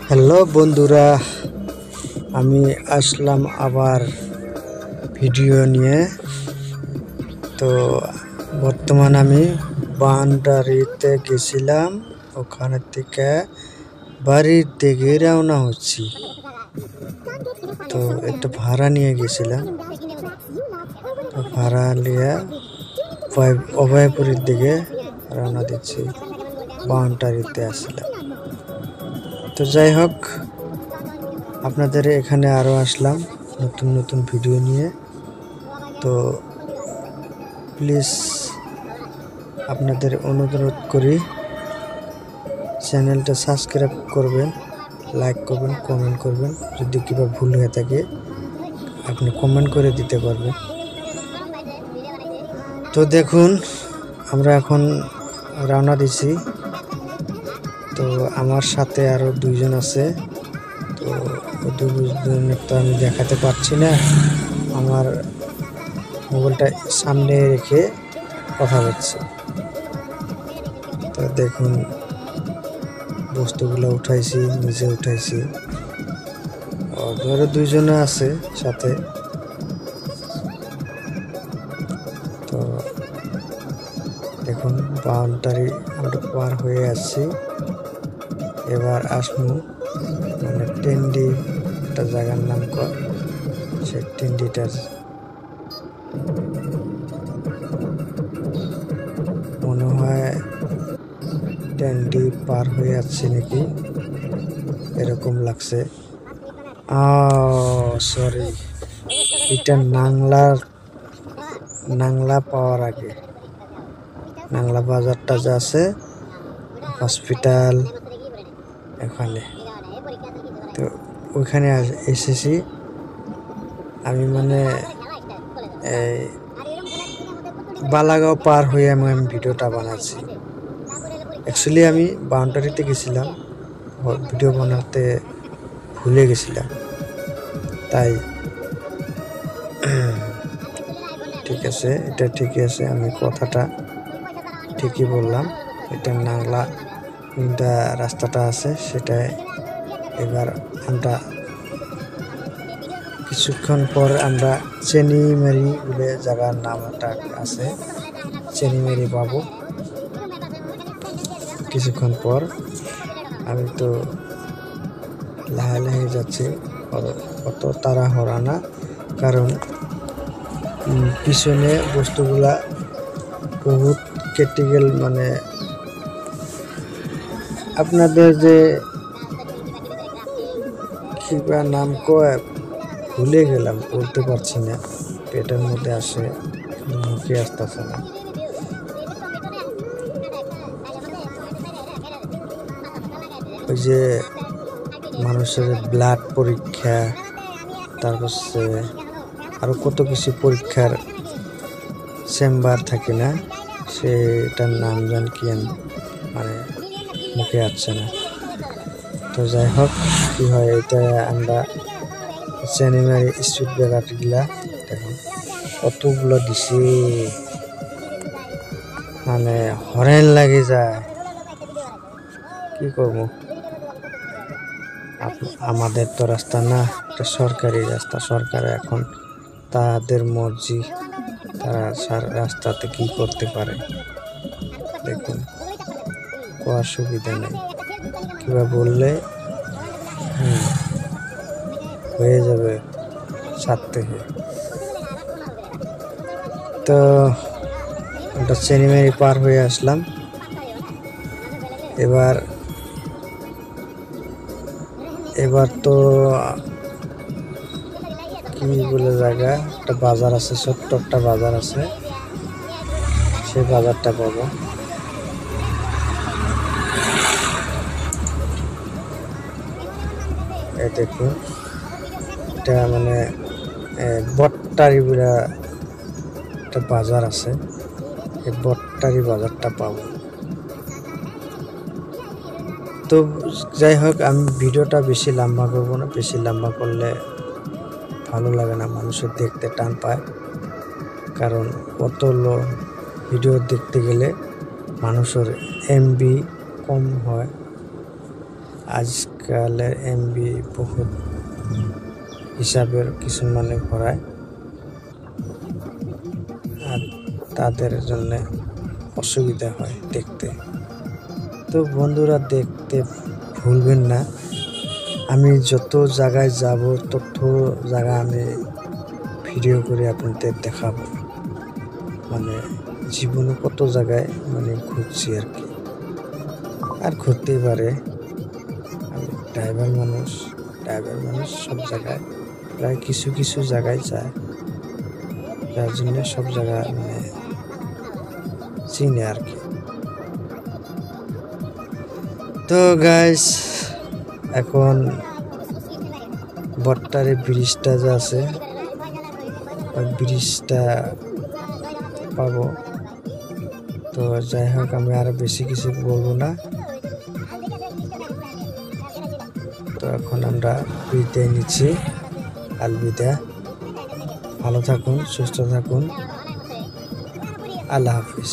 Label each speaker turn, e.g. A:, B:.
A: Hello বন্ধুরা, আমি আসলাম আবার ভিডিও নিয়ে। তো বর্তমান আমি বাউন্ডারিতে গেছিলাম, ওখানে থেকে বাড়ির দিকে রওনা হচ্ছি। তো একটা ভাড়া নিয়ে গেছিলাম, তো ভাড়া নিয়ে অভয়পুরের দিকে রওনা দিচ্ছি, বাউন্ডারিতে আসলাম। তো যাই হোক, আপনাদের এখানে আরও আসলাম নতুন নতুন ভিডিও নিয়ে। তো প্লিজ আপনাদের অনুরোধ করি, চ্যানেলটা সাবস্ক্রাইব করবেন, লাইক করবেন, কমেন্ট করবেন। যদি কিবা ভুল হয়ে থাকে আপনি কমেন্ট করে দিতে পারবেন। তো দেখুন, আমরা এখন রওনা দিছি। তো আমার সাথে আরও দুইজন আছে। তো দুজনের তো আমি দেখাতে পারছি না, আমার মোবাইলটা সামনে রেখে কথা বলছি। তো দেখুন, বস্তুগুলো উঠাইছি, নিজে উঠাইছি। ধরো দুইজনে আছে সাথে। তো দেখুন, বাউন্ডারি আমরা পার হয়ে আসছি। এবার আসবো মানে টেন্ডি একটা জায়গার নাম কর, সে টেন্ডিটার মনে হয় টেন্ডি পার হয়ে যাচ্ছে নাকি, এরকম লাগছে। সরি, এটা নাংলা পাওয়ার আগে, নাংলা বাজারটা যা আছে, হসপিটাল এখানে। তো ওইখানে এসেছি আমি, মানে এই বালাগাঁও পার হয়ে আমি ভিডিওটা বানাচ্ছি। অ্যাকচুয়ালি আমি বাউন্ডারিতে গেছিলাম, ভিডিও বানাতে ভুলে গেছিলাম, তাই ঠিক আছে, এটা ঠিকই আছে, আমি কথাটা ঠিকই বললাম। এটা নাংলা রাস্তাটা আছে, সেটা এবার আমরা কিছুক্ষণ পর আমরা চেনিমারি বলে জায়গার নামটা আছে, চেনিমারি পাবো কিছুক্ষণ পর। আমি তো লাহে লাহে যাচ্ছি, অত তাড়াহুড়া না, কারণ পিছনে বস্তুগুলা বহুত ক্রিটিক্যাল, মানে আপনাদের যে কিবা নাম কয় ভুলে গেলাম, বলতে পারছি না, পেটের মধ্যে আসে, মুখে আসতেছে না। ওই যে মানুষের ব্লাড পরীক্ষা, তারপর আরো কত কিছু পরীক্ষার চেম্বার থাকে না, সেটার নাম জান কি, মানে মুখে আসছে না। তো যাই হোক, কি হয়, এটা আমরা চেনিমারি স্পিড ব্রেকারগুলা দেখুন কতগুলো দিছি, মানে হরেন লাগে যায়। কি করবো, আমাদের তো রাস্তা না, এটা সরকারি রাস্তা, সরকারে এখন তাদের মর্জি, তারা রাস্তাতে কি করতে পারে। দেখুন, কোনো অসুবিধা নেই, কিবা বললে হয়ে যাবে ছাদ থেকে। তো ওটা চেনিমারি পার হয়ে আসলাম। এবার তো কি বলে জায়গা, একটা বাজার আছে, ছোট্ট একটা বাজার আছে, সেই বাজারটা পাবো। এই দেখুন, এটা মানে বট্টারি বলে একটা বাজার আছে, এই বট্টারি বাজারটা পাবো। তো যাই হোক, আমি ভিডিওটা বেশি লম্বা করবো না, বেশি লম্বা করলে ভালো লাগে না, মানুষের দেখতে টান পায়, কারণ কত ভিডিও দেখতে গেলে মানুষের এমবি কম হয়, আজকালের এমবি বহুত হিসাবের কিছুমানে ভরায়, আর তাদের জন্য অসুবিধা হয় দেখতে। তো বন্ধুরা, দেখতে ভুলবেন না। আমি যত জায়গায় যাব তত জায়গা আমি ভিডিও করে আপনাদের দেখাবো। মানে জীবনে কত জায়গায় ঘুরছি আর কি, আর ঘুরতেই পারে। আমি ড্রাইভার মানুষ সব জায়গায় প্রায় কিছু কিছু জায়গায় যায়, যার জন্য সব জায়গা চিনে আর কি। তো গাইস, এখন বট্টারে ব্রিজটা যে আছে, ওই ব্রিজটা পাবো। তো যাই হোক, আমি আরো বেশি কিছু বলবো না। তো এখন আমরা বিদায় নিচ্ছি। আলবিদা, ভালো থাকুন, সুস্থ থাকুন, আল্লাহ হাফিজ।